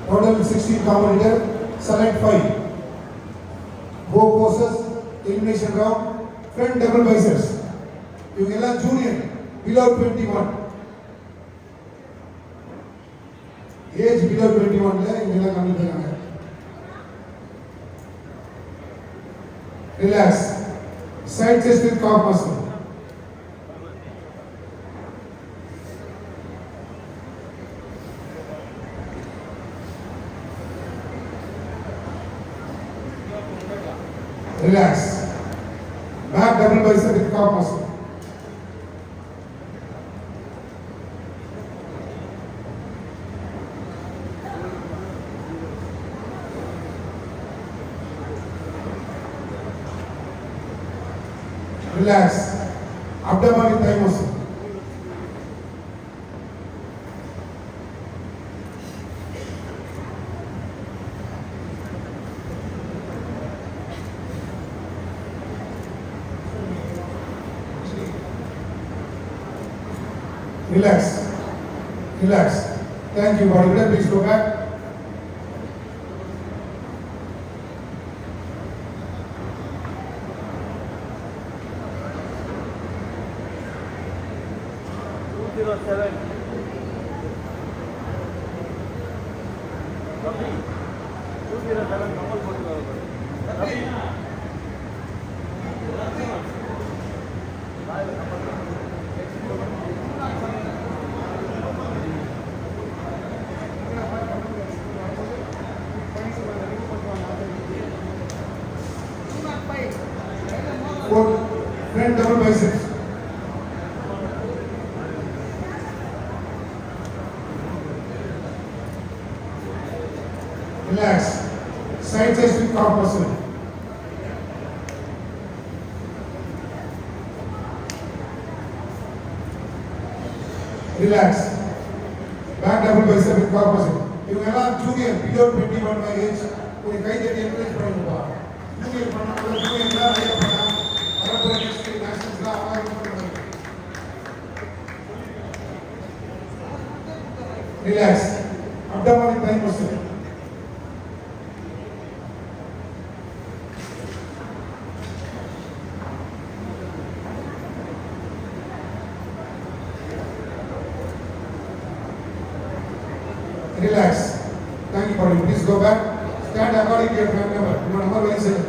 Total 16 competitor. Select 5. Bow poses, elimination round, front double biceps. இவங்க எல்லாம் junior, below 21. Age below 21ல இவங்க எல்லாம் commit பண்ணாங்க. Relax. Side chest with calf muscle. Relax. Back double bicep with calf muscle. Relax. Abdomen with thigh muscle. Relax. Relax. Thank you, bodybuilder. Please go back. Front double biceps. Relax. Side chest with calf muscle. Relax. Back double bicep with calf muscle. இவங்க எல்லாம் junior, below 21 by age. ஒரு கை தட்டி encourage பண்ணுங்கப்பா. Junior பண்ணாங்க, junior தான் நிறைய பண்ணாங்க. வரப்போற நெக்ஸ்ட் நேஷனல்ஸ்லாம் அவங்க பண்ணுவாங்க. Relax. Abdomen with thigh muscle. Relax. Thank you, buddy. Please go back. Stand according to your family number. Your number very simple.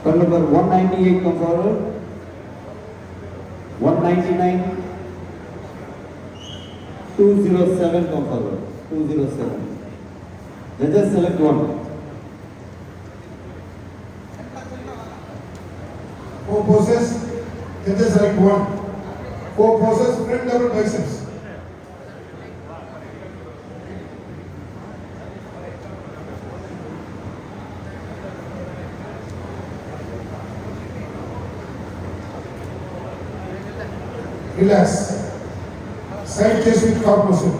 Card number 198 come forward. 199. 207 come forward. 207. Judges select one. Four poses. Judges select one. Four poses. Front double biceps. Relax. Side chest with calf muscle.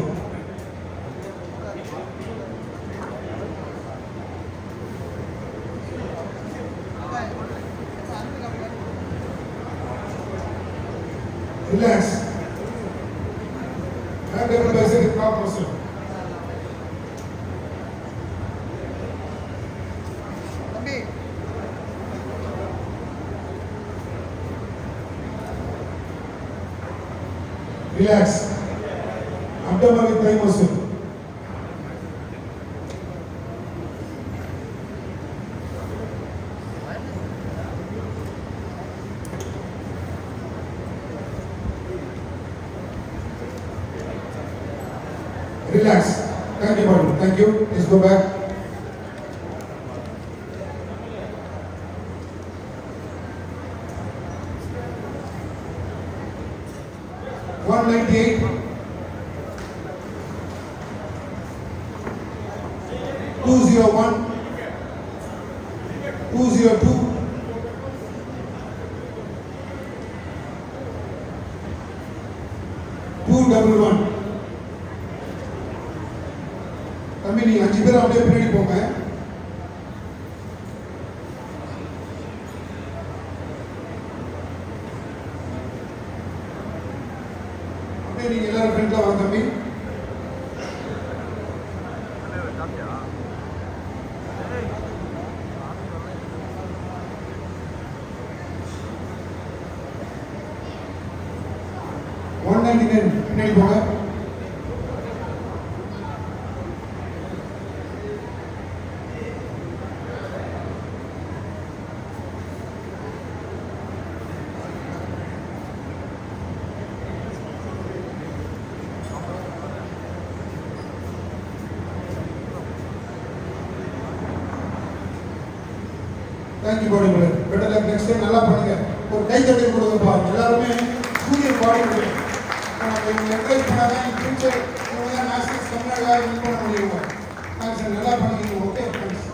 Relax. Back double bicep with calf muscle. Relax. Abdomen with thigh muscle. Relax. Thank you, buddy. Thank you. Please go back. One 98. 201. 202. 211. தம்பி நீங்க 5 பேர் அப்படியே பின்னாடி போங்க. அப்படியே நீங்க எல்லாரும் ஃப்ரெண்ட்ல வாங்க தம்பி. பின்னாடி போங்க. Thank you body filter. Better luck next time நல்லா பண்ணுங்க. ஒரு கை தட்டி கொடுங்கப்பா. எல்லாருமே சூரியன் பாடி பில்டர். இவங்க என்கரேஜ் பண்ணாதான் இன் ஃபியூச்சர் இவங்க தான் நேஷனல்ஸ் தமிழ்நாடு வின் பண்ண முடியும். தேங்க்ஸ் சார், நல்லா பண்ணுங்க. Okay thanks.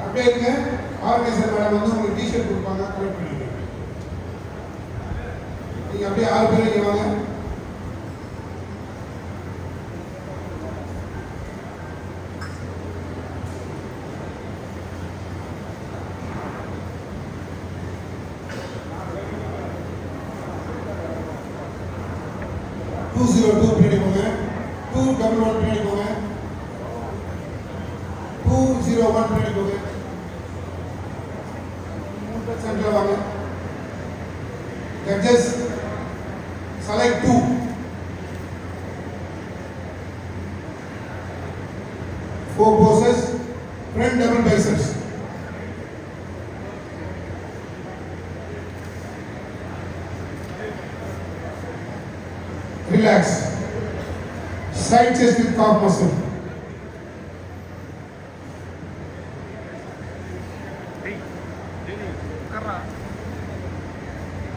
அப்படியே இருங்க. ஆர்கனைசர் மேடம் வந்து உங்களுக்கு டிஷர்ட் கொடுப்பாங்க, கலெக்ட் பண்ணிடுங்க. நீங்க அப்படியே 6 பேர் இங்கே வாங்க. பின்னாடி போங்க. 211 பின்னாடி போங்க. 201 பின்னாடி போங்க. சென்டர்ல வாங்க. Judges select 2. Four poses, front double biceps. Relax. Side chest with calf muscle.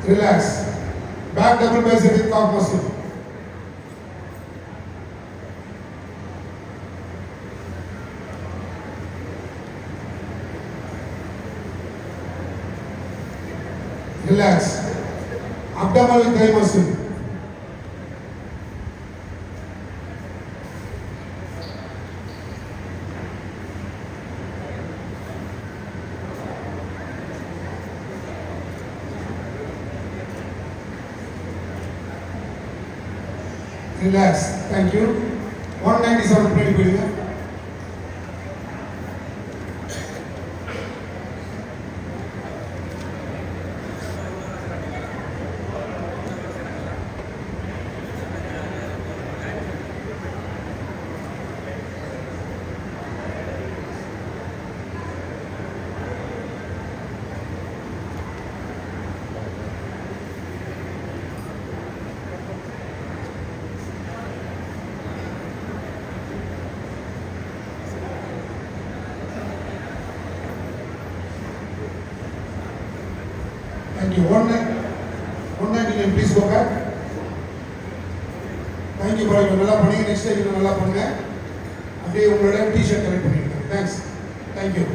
Relax. Back double bicep with calf muscle. Relax. Abdomen with thigh muscle. Relax. Thank you. 197 பின்னாடி போயிடுங்க. Thank you. 199, please go back. Thank you, brother. நல்லா பண்ணுங்க. Next time இன்னும் நல்லா பண்ணுங்க. அப்படியே உங்களோட T-shirt collect பண்ணிடுங்க. தேங்க்ஸ். Thank you.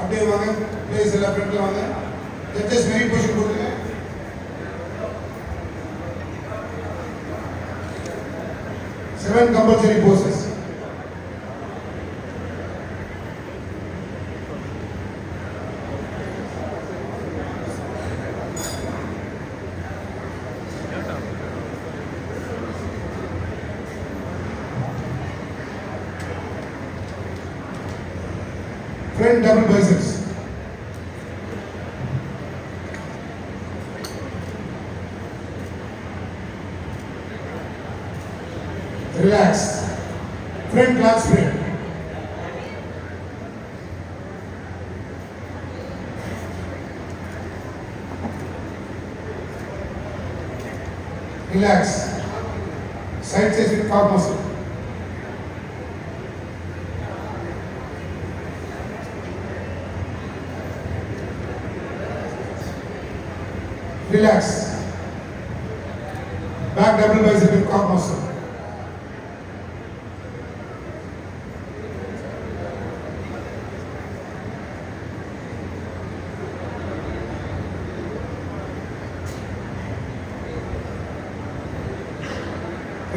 அப்படியே வாங்க. ப்ளீஸ் எல்லாம் ஃப்ரண்ட்ல வாங்க. ஜட்ஜஸ் மெரிட் பொசிஷன் கொடுங்க. Seven compulsory poses. Front double biceps. Relax. Front lat spread. Relax. Side chest with calf muscle. Relax. Back double bicep with calf muscle.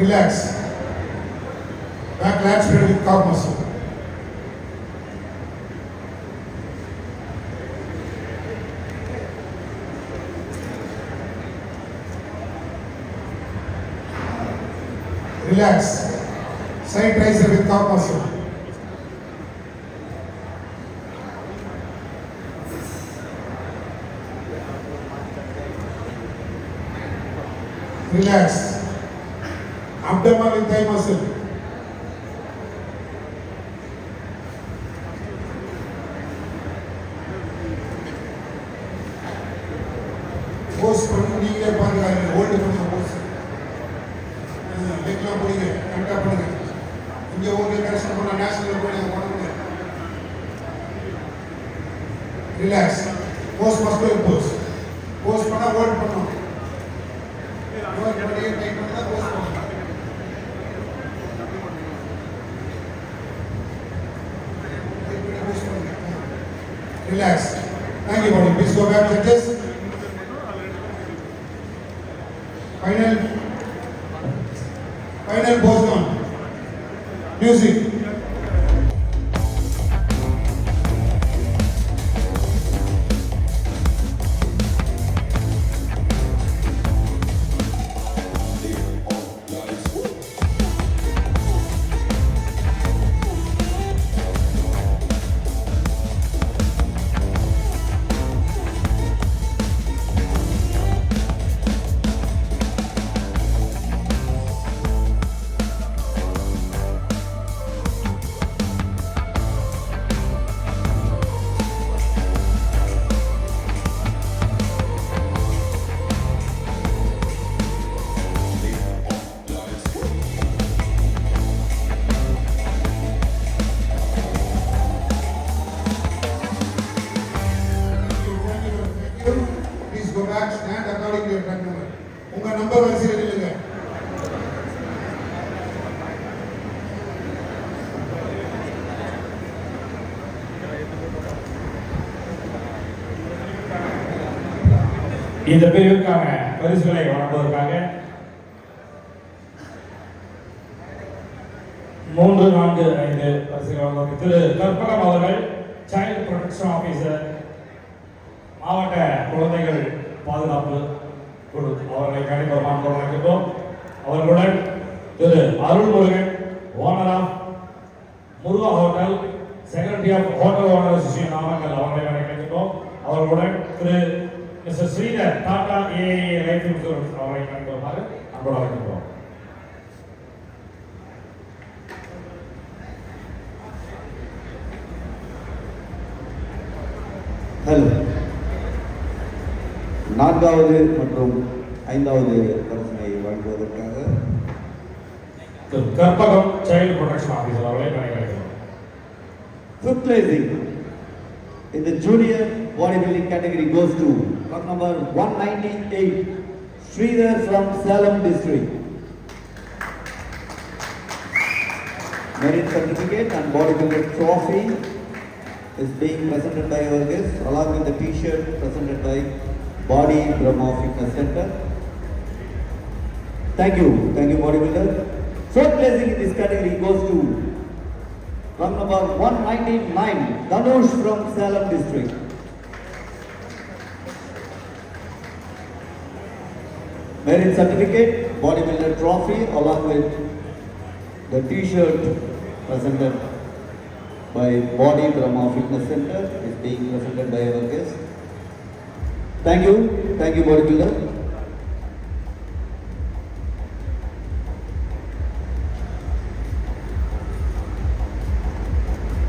Relax. Back lat spread with calf muscle. Relax. Side tricep with calf muscle. Relax. Abdomen with thigh muscle. Pose பண்ணி நீங்களே பாருங்க. Hold பண்ணுங்க pose. லெக்லாம் பிடிங்க. கரெக்டா பண்ணுங்க. இங்க okay correction பண்ணா national போய் நீங்க பண்ணுங்க. ரிலாக்ஸ். போஸ் மஸ்குலர் போஸ். போஸ் பண்ணா ஹோல்ட் பண்ணணும். ஹோல்ட் பண்ணி டைட் பண்ணா போஸ் பண்ணணும். Relax. Thank you, buddy. Please go back like this. Final pose on. Music. Please go back, stand according to your track number. உங்க நம்பர் வரிசையில் நில்லுங்க. இந்த பிரிவுக்கான பரிசுகளை வழங்குவதற்காக 3, 4, 5 பரிசுகளை வழங்குவதற்கு திரு கற்பகம் அவர்கள் சைல்ட் ப்ரொடெக்ஷன் ஆபீசர் மாவட்ட குழந்தைகள் பாதுகாப்பு குழு அவர்களை கணிப்பமாக வழங்குகிறோம். அவர்களுடன் Thiru Arulmurugan owner of Muruga hotel secretary of hotel owner association Namakkal அவர்களை கணிக்கிறோம். அவர்களுடன் Thiru mister Sridhar Tata AIA life insurance அவர்களை கணிப்போமாறு அன்போடு அழைக்கிறோம். ஹலோ. 4வது மற்றும் 5வது பரிசினை வழங்குவதற்காக கற்பகம் சைல்ட் ப்ரொடெக்ஷன் ஆபீசர் அவர்களை கணிக்கிறோம். Fifth placing in the junior bodybuilding category goes to block number 198, Sridhar from Salem district. Merit certificate and bodybuilder trophy is being presented by our guests along with the t-shirt presented by Body Brahma Fitness Center. Thank you bodybuilder. Fourth placing in this category goes to from number 199, Dhanush from Salem district. Merit certificate, bodybuilder trophy along with the t-shirt presented by Body Brahma Fitness Center is being presented by our guests. Thank you bodybuilder.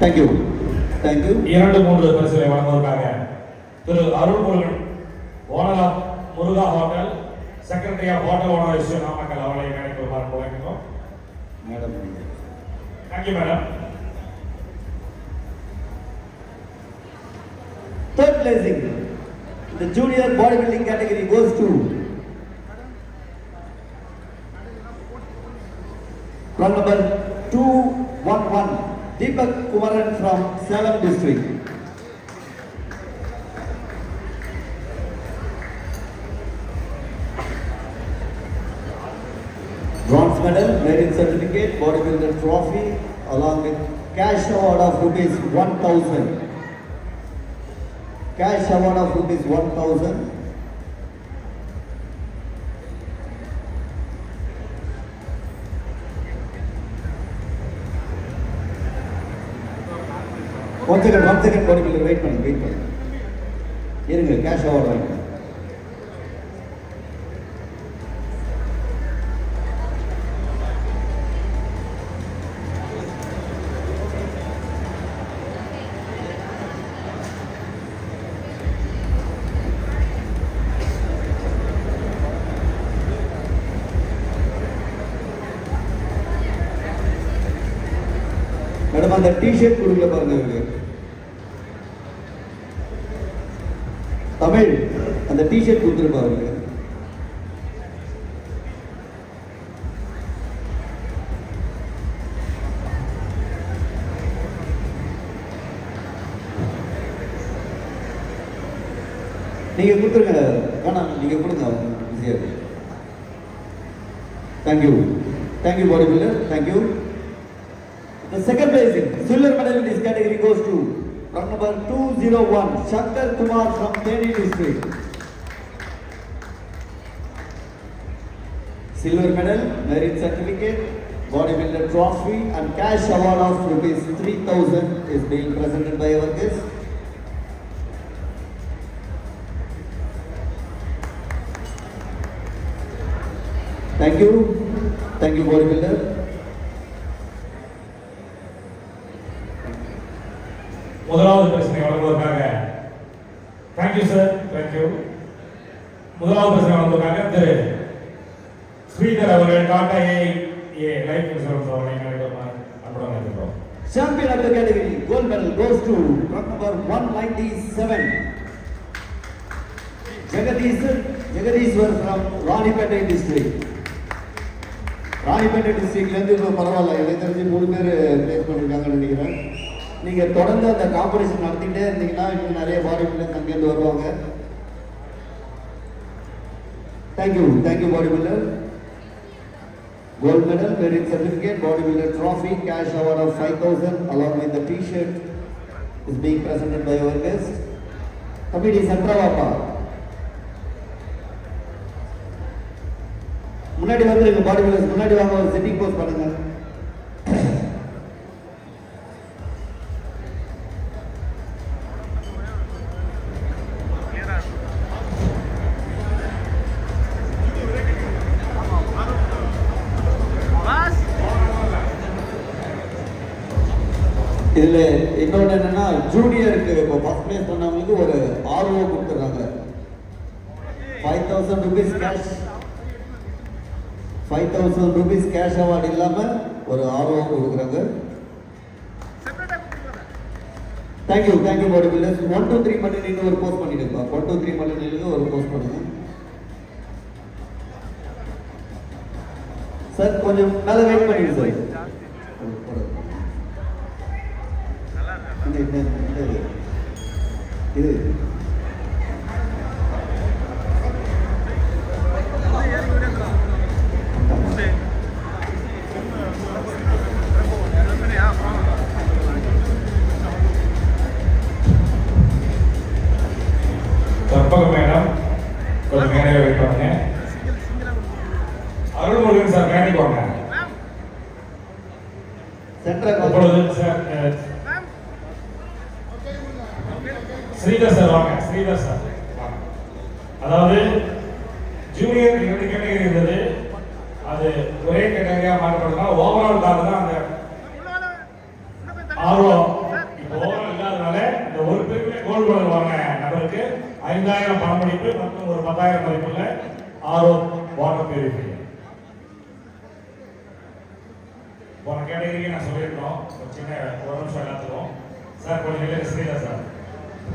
Thank you. 2, 3 பரிசுகளை வழங்குவதற்காக Thiru Arulmurugan owner of Muruga hotel secretary of hotel owner association Namakkal அவர்களை கணிப்போமாறு வழங்குகிறோம். Madam. Thank you madam. Third placing, the junior bodybuilding category goes to from number 211, Deepak Kumaran from Salem district. Bronze medal, merit certificate, bodybuilder trophy along with cash award of rupees 1,000. Cash award of rupees 1,000. One second, body builder, wait பண்ணுங்க. இருங்க, cash award வாங்கிக்கலாம். Madam அந்த T-shirt கொடுக்கல பாருங்க இவருக்கு. தமிழ் அந்த T-shirt கொடுத்துருப்பா அவருக்கு. நீங்க கொடுத்துருங்க, வேணாம் நீங்க கொடுங்க, ஈஸியா இருக்கு. Thank you body filter, thank you. The second place in silver medal in this category goes to from number 201 Shankar Kumar from Theni district. Silver medal, merit certificate, bodybuilder trophy and cash award of rupees 3,000 is being presented by our guest. Thank you bodybuilder. முதலாவது பிரச்சனை வழங்குவதற்காக thank you sir, thank you. முதலாவது பிரச்சனை வழங்குவதற்காக திரு ஸ்ரீதர் அவர்கள் டாடா ஏ life insurance அவர்களை அன்புடன் அழைக்கிறோம். Champion of the category gold medal goes to from number 197 Jagadishwar from Ranipet district. Ranipet டிஸ்ட்ரிக்ட்ல இருந்து இப்போ பரவாயில்ல, எனக்கு தெரிஞ்சு 3 பேர் பிளேஸ் பண்ணியிருக்காங்கன்னு நினைக்கிறேன். நீங்க தொடர்ந்து அந்த காம்படிஷன் நடத்திட்டே இருந்தீங்கன்னா இன்னும் நிறைய பாடி பில்டர்ஸ் அங்கேருந்து வருவாங்க. Thank you body builder. Gold medal, merit certificate, body builder trophy, cash award of 5,000 along with the t-shirt is being presented by our guest. Committee Santravaapa. முன்னாடி வந்துருங்க பாடி பில்டர்ஸ், முன்னாடி வாங்க, ஒரு செட்டிங் போஸ் பண்ணுங்க. இதுல இன்னொன்று என்னன்னா, ஜூனியருக்கு இப்போ ஃபர்ஸ்ட் பிளேஸ் பண்ணவங்களுக்கு ஒரு ஆர்ஓ கொடுத்துறாங்க. 5,000 rupees cash, 5,000 rupees cash award இல்லாம ஒரு ஆர்ஓ கொடுக்குறாங்க. Thank you body builders. 1 2 3 மட்டும் நீங்க ஒரு போஸ்ட் பண்ணிடுங்க. 1 2 3 மட்டும் நீங்க ஒரு போஸ்ட் பண்ணுங்க சார். கொஞ்சம் மேல வெயிட் பண்ணிடுங்க சார். இது கற்பக மேடம் கொஞ்சம் மேலே வெயிட் பண்ணுங்க. அருள்முருகன் சார் மேலே போங்க. சென்ட்ரல் சார் ஸ்ரீதர் சார் வாங்க. ஸ்ரீதர் சார் அதாவது ஜூனியர் 2 கேட்டகரி இருந்தது, அது ஒரே கேட்டகரியா மாற்றப்படுதா ஓவரால் காரணம் தான் அந்த ஆர்வம். இப்போ ஓவரால் இல்லாதனால இந்த ஒரு பிரிவில் கோல்டு மெடல் வாங்க நபருக்கு 5,000 பணமளிப்பு மற்றும் ஒரு 10,000 மதிப்புள்ள ஆர்வம் வாட்டர் பியூரிஃபை. போன கேட்டகரிக்கு நான் சொல்லியிருக்கோம், ஒரு சின்ன ஒரு நிமிஷம் எல்லாத்துக்கும். சார் கொஞ்சம் இல்லை ஸ்ரீதர் சார்.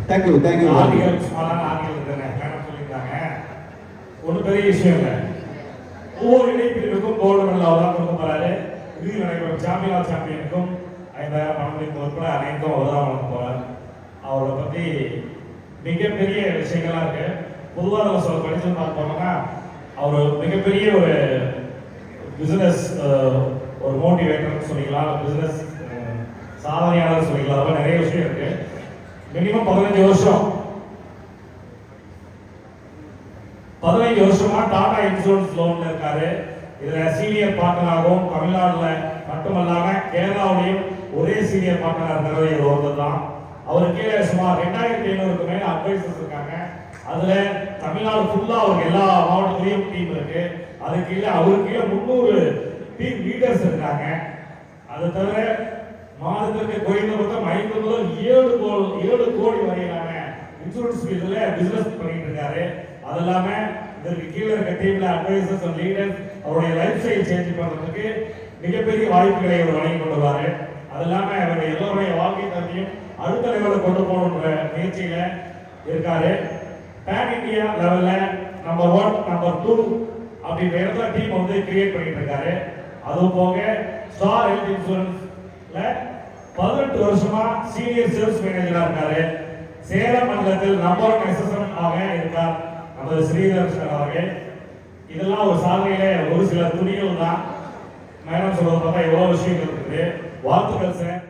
தேங்க்யூ ஆர்டிகல் சுமாரான ஆர்டிகல் இருக்குங்க, மேடம் சொல்லியிருக்காங்க. ஒன்றும் பெரிய விஷயம் இல்லை. ஒவ்வொரு இணைப்பிற்கும் கோல்டு மெடல் அவர் தான் கொடுக்க போறாரு. இறுதி நடைபெறும் சாம்பியனுக்கும் 5,000 பணமளிப்பு உட்பட அனைத்தும் அவர் தான் வழங்க போறார். அவரை பற்றி மிகப்பெரிய விஷயங்கள்லாம் இருக்கு. பொதுவாக நம்ம சொல்ல படிச்சு பார்த்தோம்னா அவர் மிகப்பெரிய ஒரு பிசினஸ் ஒரு மோட்டிவேட்டர்னு சொல்லிக்கலாம், பிசினஸ் சாதனையாளர் சொல்லிக்கலாம். அதெல்லாம் நிறைய விஷயம் இருக்கு. மினிமம் 15 வருஷமா டாடா இன்சூரன்ஸ் லோன்ல இருக்காரு. இதுல சீனியர் பார்ட்னராகவும் தமிழ்நாடுல மட்டுமல்லாம கேரளாவிலையும் ஒரே சீனியர் பார்ட்னரா இருக்கிறது ஒருத்தர் தான். அவர் கீழே சுமார் 2500க்கு மேல அட்வைசர்ஸ் இருக்காங்க. அதுல தமிழ்நாடு ஃபுல்லா அவருக்கு எல்லா மாவட்டத்திலையும் டீம் இருக்கு. அது கீழே அவருக்கு கீழே 300 டீம் லீடர்ஸ் இருக்காங்க. அது தவிர மாதத்திற்கு குறைந்தபட்சம் 5 முதல் 7 கோடி வரையிலான இன்சூரன்ஸ் ஃபீல்ட்ல பிசினஸ் பண்ணிட்டு இருக்காரு. அது இல்லாம இதற்கு கீழே இருக்க டீம்ல அட்வைசர்ஸ் அண்ட் லீடர்ஸ் அவருடைய லைஃப் ஸ்டைல் சேஞ்ச் பண்றதுக்கு மிகப்பெரிய வாய்ப்புகளை அவர் வழங்கி கொண்டுள்ளாரு. அது இல்லாம அவருடைய எல்லோருடைய வாழ்க்கை தரத்தையும் அடுத்த லெவலில் கொண்டு போகணுன்ற முயற்சியில இருக்காரு. பேன் இந்தியா லெவல்ல நம்பர் 1 நம்பர் 2 அப்படின்ற இடத்துல டீம் வந்து கிரியேட் பண்ணிட்டு இருக்காரு. அதுவும் போக ஸ்டார் ஹெல்த் இன்சூரன்ஸ்ல 18 வருஷமா சீனியர் சேல்ஸ் மேனேஜரா இருக்காரு. சேலம் மண்டலத்தில் நம்பர் 1 எஸ்எஸ்எம் ஆக இருக்கார் நமது ஸ்ரீதர் அவர்கள். இதெல்லாம் ஒரு சாதனையில ஒரு சில துணிகள் தான். மேடம் சொல்றது பார்த்தா எவ்வளவு விஷயங்கள் இருக்குது. வாழ்த்துக்கள் சார்.